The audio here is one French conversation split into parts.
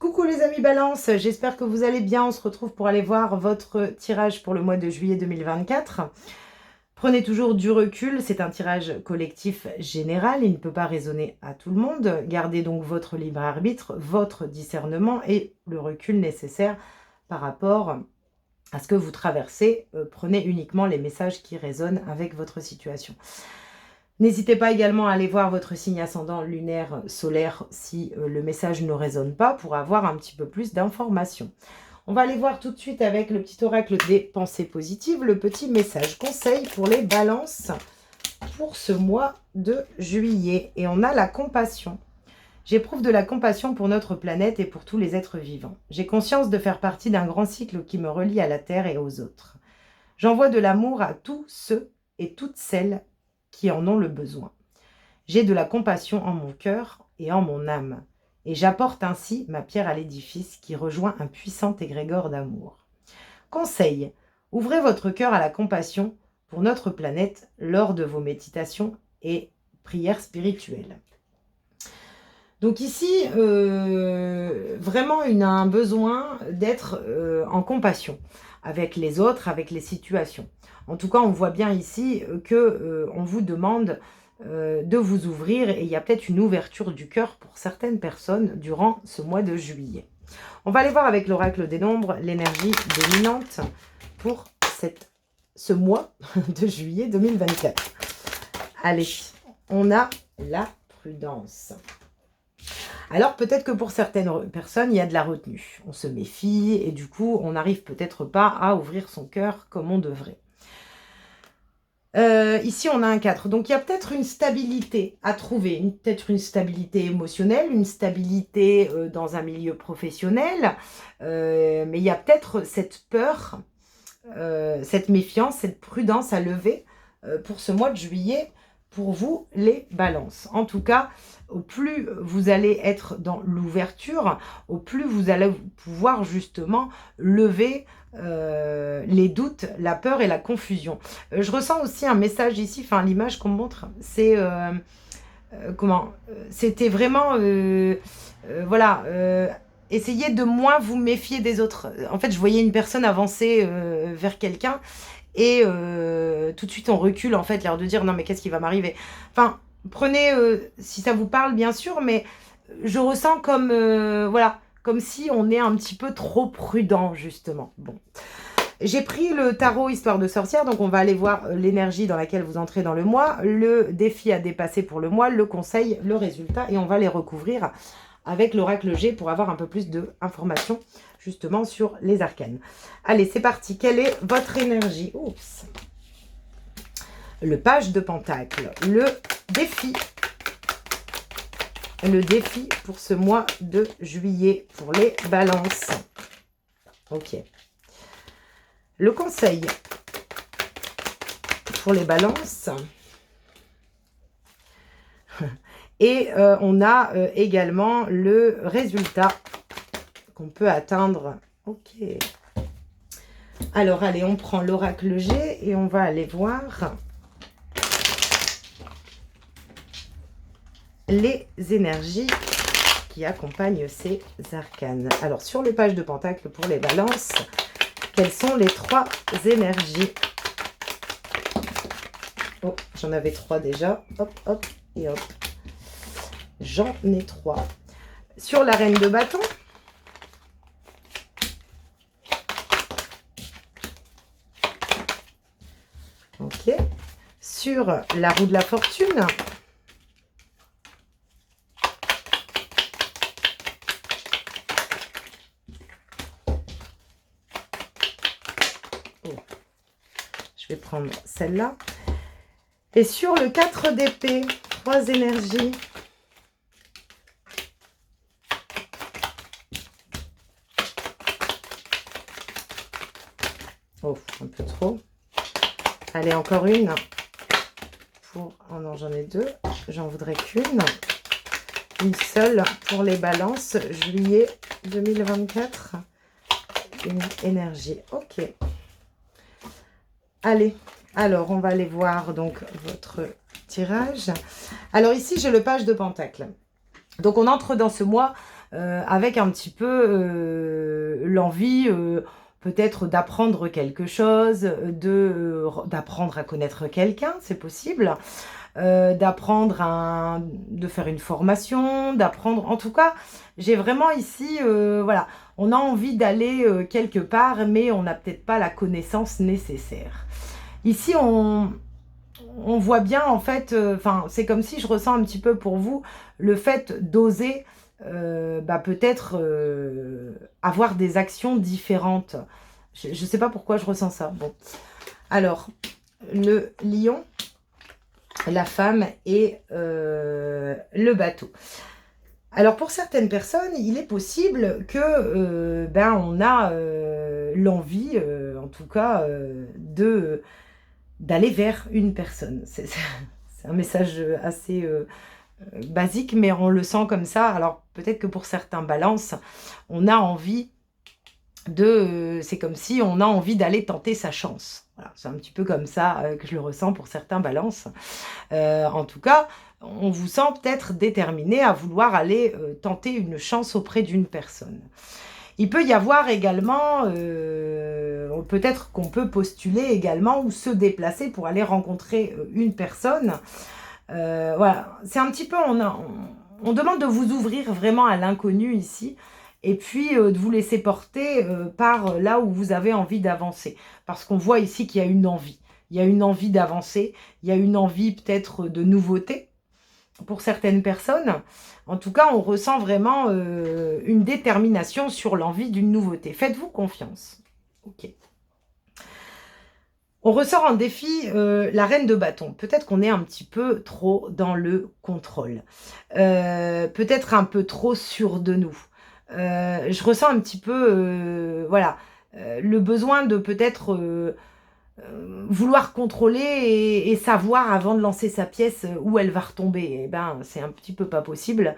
Coucou les amis Balance, j'espère que vous allez bien. On se retrouve pour aller voir votre tirage pour le mois de juillet 2024. Prenez toujours du recul, c'est un tirage collectif général, il ne peut pas résonner à tout le monde. Gardez donc votre libre arbitre, votre discernement et le recul nécessaire par rapport à ce que vous traversez. Prenez uniquement les messages qui résonnent avec votre situation. N'hésitez pas également à aller voir votre signe ascendant lunaire solaire si le message ne résonne pas pour avoir un petit peu plus d'informations. On va aller voir tout de suite avec le petit oracle des pensées positives, le petit message conseil pour les balances pour ce mois de juillet. Et on a la compassion. J'éprouve de la compassion pour notre planète et pour tous les êtres vivants. J'ai conscience de faire partie d'un grand cycle qui me relie à la Terre et aux autres. J'envoie de l'amour à tous ceux et toutes celles qui en ont le besoin. J'ai de la compassion en mon cœur et en mon âme, et j'apporte ainsi ma pierre à l'édifice qui rejoint un puissant égrégore d'amour. Conseil, ouvrez votre cœur à la compassion pour notre planète lors de vos méditations et prières spirituelles. Donc ici, vraiment, on a un besoin d'être en compassion avec les autres, avec les situations. En tout cas, on voit bien ici qu'on vous demande de vous ouvrir et il y a peut-être une ouverture du cœur pour certaines personnes durant ce mois de juillet. On va aller voir avec l'oracle des nombres l'énergie dominante pour ce mois de juillet 2024. Allez, on a la prudence. Alors peut-être que pour certaines personnes, il y a de la retenue. On se méfie et du coup, on n'arrive peut-être pas à ouvrir son cœur comme on devrait. Ici, on a un 4. Donc, il y a peut-être une stabilité à trouver. Peut-être une stabilité émotionnelle, une stabilité dans un milieu professionnel. Mais il y a peut-être cette peur, cette méfiance, cette prudence à lever pour ce mois de juillet. Pour vous, les balances. En tout cas, au plus vous allez être dans l'ouverture, au plus vous allez pouvoir justement lever les doutes, la peur et la confusion. Je ressens aussi un message ici, enfin l'image qu'on me montre, c'est c'était vraiment voilà, essayez de moins vous méfier des autres. En fait, je voyais une personne avancer vers quelqu'un et tout de suite on recule en fait, l'air de dire non mais qu'est-ce qui va m'arriver. Enfin, prenez si ça vous parle bien sûr, mais je ressens comme voilà, comme si on est un petit peu trop prudent justement. Bon, j'ai pris le tarot histoire de sorcière, donc on va aller voir l'énergie dans laquelle vous entrez dans le mois, le défi à dépasser pour le mois, le conseil, le résultat, et on va les recouvrir avec l'oracle G pour avoir un peu plus d'informations justement sur les arcanes. Allez, c'est parti. Quelle est votre énergie? Oups. Le page de pentacle. Le défi. Le défi pour ce mois de juillet pour les balances. Ok. Le conseil pour les balances. Et on a également le résultat qu'on peut atteindre. Ok. Alors, allez, on prend l'oracle G et on va aller voir les énergies qui accompagnent ces arcanes. Alors, sur le page de pentacle pour les balances, quelles sont les 3 énergies? Oh, j'en avais 3 déjà. Hop, hop et hop. J'en ai 3. Sur la reine de bâton, ok. Sur la roue de la fortune, oh. Je vais prendre celle-là. Et sur le 4 d'épée, 3 énergies. Oh, un peu trop. Allez, encore une. Oh non, j'en ai 2. J'en voudrais qu'une. Une seule pour les balances. Juillet 2024. Une énergie. Ok. Allez. Alors, on va aller voir donc votre tirage. Alors ici, j'ai le page de pentacle. Donc, on entre dans ce mois avec un petit peu l'envie peut-être d'apprendre quelque chose, d'apprendre à connaître quelqu'un, c'est possible, de faire une formation, d'apprendre. En tout cas, j'ai vraiment ici, voilà, on a envie d'aller quelque part, mais on n'a peut-être pas la connaissance nécessaire. Ici, on voit bien, en fait, enfin, c'est comme si je ressens un petit peu pour vous le fait d'oser peut-être avoir des actions différentes. Je ne sais pas pourquoi je ressens ça. Bon, alors, le lion, la femme et le bateau. Alors pour certaines personnes, il est possible que on a l'envie, en tout cas, d'aller vers une personne. C'est un message assez basique, mais on le sent comme ça. Alors peut-être que pour certains balances, on a envie c'est comme si on a envie d'aller tenter sa chance. Voilà, c'est un petit peu comme ça que je le ressens pour certains balances. En tout cas, on vous sent peut-être déterminé à vouloir aller tenter une chance auprès d'une personne. Il peut y avoir également, peut-être qu'on peut postuler également ou se déplacer pour aller rencontrer une personne. Voilà, c'est un petit peu, on demande de vous ouvrir vraiment à l'inconnu ici, et puis de vous laisser porter par là où vous avez envie d'avancer. Parce qu'on voit ici qu'il y a une envie. Il y a une envie d'avancer, il y a une envie peut-être de nouveauté pour certaines personnes. En tout cas, on ressent vraiment une détermination sur l'envie d'une nouveauté. Faites-vous confiance. Ok. On ressort en défi la reine de bâton. Peut-être qu'on est un petit peu trop dans le contrôle. Peut-être un peu trop sûr de nous. Je ressens un petit peu, voilà, le besoin de peut-être vouloir contrôler et savoir avant de lancer sa pièce où elle va retomber. Eh ben, c'est un petit peu pas possible,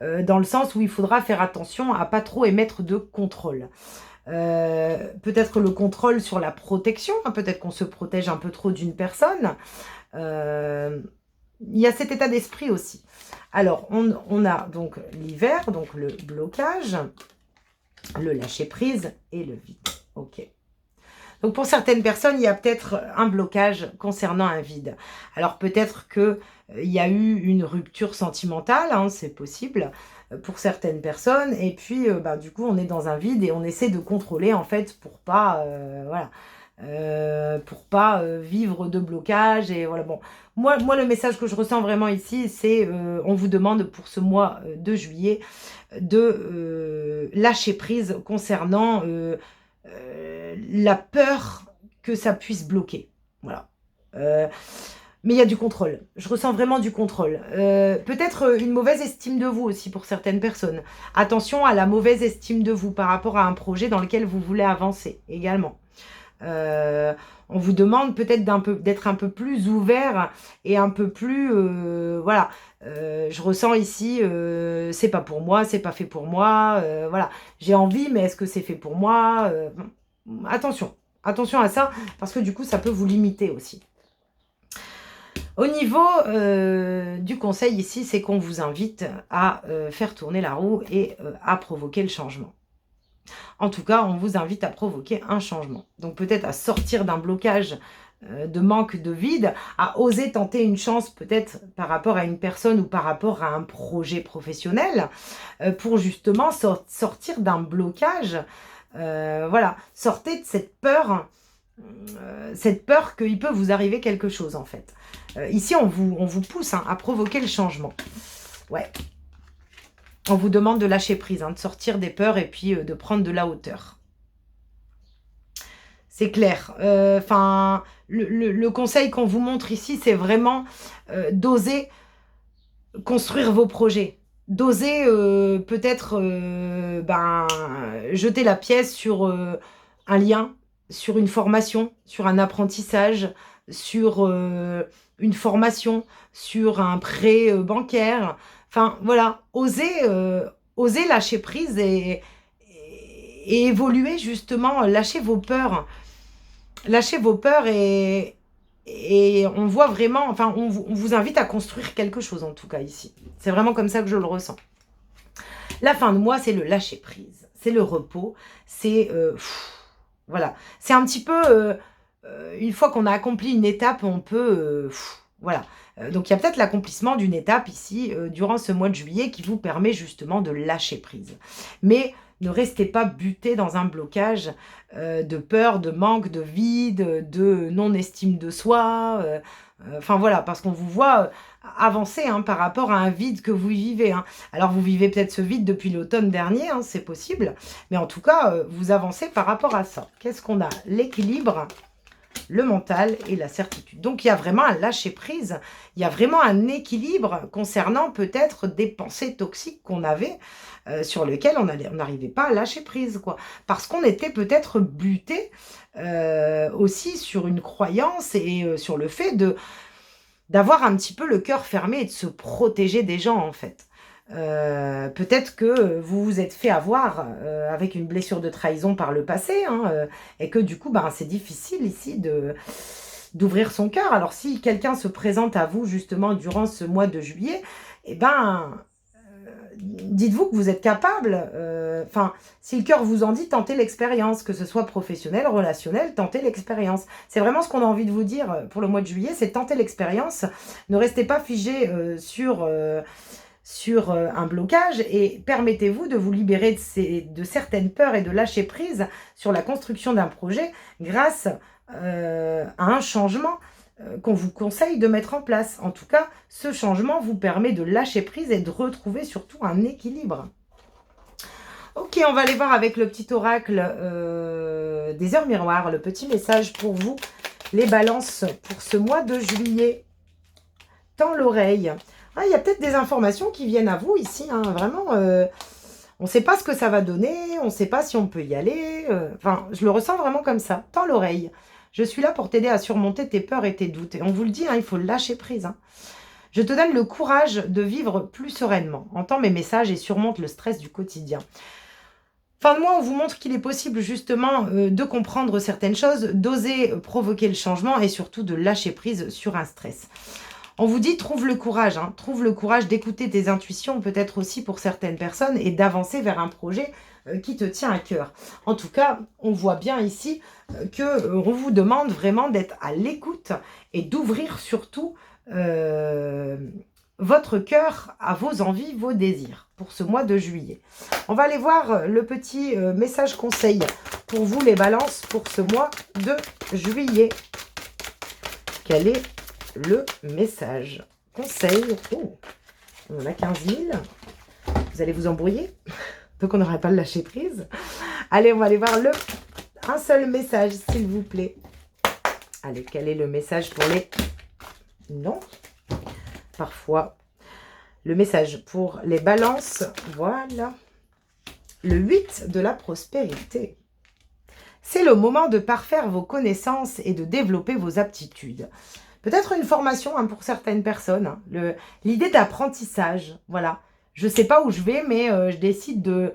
dans le sens où il faudra faire attention à pas trop émettre de contrôle. Peut-être le contrôle sur la protection, hein, peut-être qu'on se protège un peu trop d'une personne. Il y a cet état d'esprit aussi. Alors, on a donc l'hiver, donc le blocage, le lâcher-prise et le vide. Ok. Donc, pour certaines personnes, il y a peut-être un blocage concernant un vide. Alors, peut-être qu'il y a eu une rupture sentimentale, hein, c'est possible pour certaines personnes. Et puis, du coup, on est dans un vide et on essaie de contrôler, en fait, pour pas... voilà. Pour pas vivre de blocage et voilà. Bon, moi le message que je ressens vraiment ici, c'est on vous demande pour ce mois de juillet de lâcher prise concernant la peur que ça puisse bloquer. Voilà. Mais il y a du contrôle. Je ressens vraiment du contrôle. Peut-être une mauvaise estime de vous aussi pour certaines personnes. Attention à la mauvaise estime de vous par rapport à un projet dans lequel vous voulez avancer également. On vous demande peut-être d'être un peu plus ouvert et un peu plus voilà. Je ressens ici c'est pas pour moi, c'est pas fait pour moi, voilà, j'ai envie mais est-ce que c'est fait pour moi, attention à ça parce que du coup ça peut vous limiter aussi. Au niveau du conseil ici, c'est qu'on vous invite à faire tourner la roue et à provoquer le changement. En tout cas, on vous invite à provoquer un changement. Donc peut-être à sortir d'un blocage de manque de vide, à oser tenter une chance peut-être par rapport à une personne ou par rapport à un projet professionnel, pour justement sortir d'un blocage. Voilà, sortez de cette peur qu'il peut vous arriver quelque chose en fait. Ici, on vous pousse à provoquer le changement. Ouais. On vous demande de lâcher prise, de sortir des peurs et puis de prendre de la hauteur. C'est clair. Enfin, le conseil qu'on vous montre ici, c'est vraiment d'oser construire vos projets. D'oser peut-être jeter la pièce sur un lien, sur une formation, sur un apprentissage, sur une formation, sur un prêt bancaire. Enfin, voilà, oser lâcher prise et évoluer justement, lâcher vos peurs. Lâchez vos peurs et on voit vraiment, enfin, on vous invite à construire quelque chose en tout cas ici. C'est vraiment comme ça que je le ressens. La fin de mois, c'est le lâcher prise, c'est le repos, c'est voilà, c'est un petit peu une fois qu'on a accompli une étape, on peut voilà. Donc il y a peut-être l'accomplissement d'une étape ici durant ce mois de juillet qui vous permet justement de lâcher prise. Mais ne restez pas buté dans un blocage de peur, de manque, de vide, de non-estime de soi. Enfin voilà, parce qu'on vous voit avancer hein, par rapport à un vide que vous vivez. Hein. Alors vous vivez peut-être ce vide depuis l'automne dernier, hein, c'est possible. Mais en tout cas, vous avancez par rapport à ça. Qu'est-ce qu'on a? L'équilibre, le mental et la certitude. Donc, il y a vraiment un lâcher-prise, il y a vraiment un équilibre concernant peut-être des pensées toxiques qu'on avait, sur lesquelles on n'arrivait pas à lâcher prise, quoi. Parce qu'on était peut-être buté aussi sur une croyance et sur le fait d'avoir un petit peu le cœur fermé et de se protéger des gens, en fait. Peut-être que vous vous êtes fait avoir avec une blessure de trahison par le passé hein, et que du coup ben, c'est difficile ici d'ouvrir son cœur. Alors si quelqu'un se présente à vous justement durant ce mois de juillet, eh ben dites-vous que vous êtes capable, enfin si le cœur vous en dit, tentez l'expérience, que ce soit professionnel, relationnel, tentez l'expérience. C'est vraiment ce qu'on a envie de vous dire pour le mois de juillet, c'est tenter l'expérience. Ne restez pas figé sur un blocage et permettez-vous de vous libérer de certaines peurs et de lâcher prise sur la construction d'un projet grâce à un changement qu'on vous conseille de mettre en place. En tout cas, ce changement vous permet de lâcher prise et de retrouver surtout un équilibre. Ok, on va aller voir avec le petit oracle des heures miroirs, le petit message pour vous, les balances pour ce mois de juillet. Tends l'oreille. Ah, il y a peut-être des informations qui viennent à vous ici, hein, vraiment. On ne sait pas ce que ça va donner, on ne sait pas si on peut y aller. Enfin, je le ressens vraiment comme ça. Tends l'oreille. Je suis là pour t'aider à surmonter tes peurs et tes doutes. Et on vous le dit, hein, il faut lâcher prise. Hein. Je te donne le courage de vivre plus sereinement. Entends mes messages et surmonte le stress du quotidien. Fin de mois, on vous montre qu'il est possible justement de comprendre certaines choses, d'oser provoquer le changement et surtout de lâcher prise sur un stress. On vous dit, trouve le courage, hein, trouve le courage d'écouter tes intuitions, peut-être aussi pour certaines personnes, et d'avancer vers un projet qui te tient à cœur. En tout cas, on voit bien ici qu'on vous demande vraiment d'être à l'écoute et d'ouvrir surtout votre cœur à vos envies, vos désirs pour ce mois de juillet. On va aller voir le petit message conseil pour vous les balances pour ce mois de juillet. Quel est le message conseil? Oh, on en a 15 000. Vous allez vous embrouiller. Donc on n'aurait pas le lâcher prise. Allez, on va aller voir un seul message, s'il vous plaît. Allez, quel est le message pour les... Non. Parfois. Le message pour les balances. Voilà. Le 8 de la prospérité. C'est le moment de parfaire vos connaissances et de développer vos aptitudes. Peut-être une formation hein, pour certaines personnes. Hein. L'idée d'apprentissage, voilà. Je ne sais pas où je vais, mais je décide de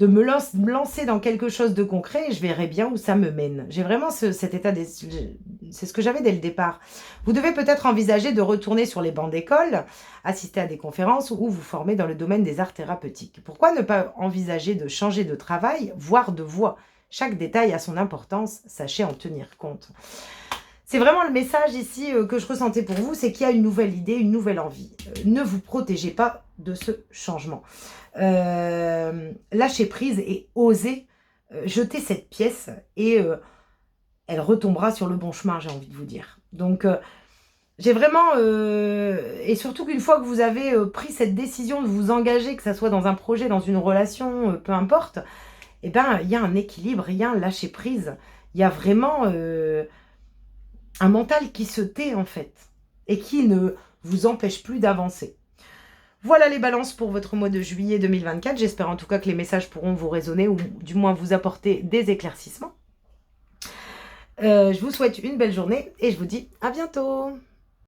me lancer dans quelque chose de concret et je verrai bien où ça me mène. J'ai vraiment cet état d'esprit. C'est ce que j'avais dès le départ. Vous devez peut-être envisager de retourner sur les bancs d'école, assister à des conférences ou vous former dans le domaine des arts thérapeutiques. Pourquoi ne pas envisager de changer de travail, voire de voie? Chaque détail a son importance, sachez en tenir compte. C'est vraiment le message ici que je ressentais pour vous, c'est qu'il y a une nouvelle idée, une nouvelle envie. Ne vous protégez pas de ce changement. Lâchez prise et osez jeter cette pièce et elle retombera sur le bon chemin, j'ai envie de vous dire. Donc, j'ai vraiment... et surtout qu'une fois que vous avez pris cette décision de vous engager, que ça soit dans un projet, dans une relation, peu importe, eh ben, il y a un équilibre, il y a un lâcher prise. Il y a vraiment... un mental qui se tait en fait et qui ne vous empêche plus d'avancer. Voilà les balances pour votre mois de juillet 2024. J'espère en tout cas que les messages pourront vous résonner ou du moins vous apporter des éclaircissements. Je vous souhaite une belle journée et je vous dis à bientôt.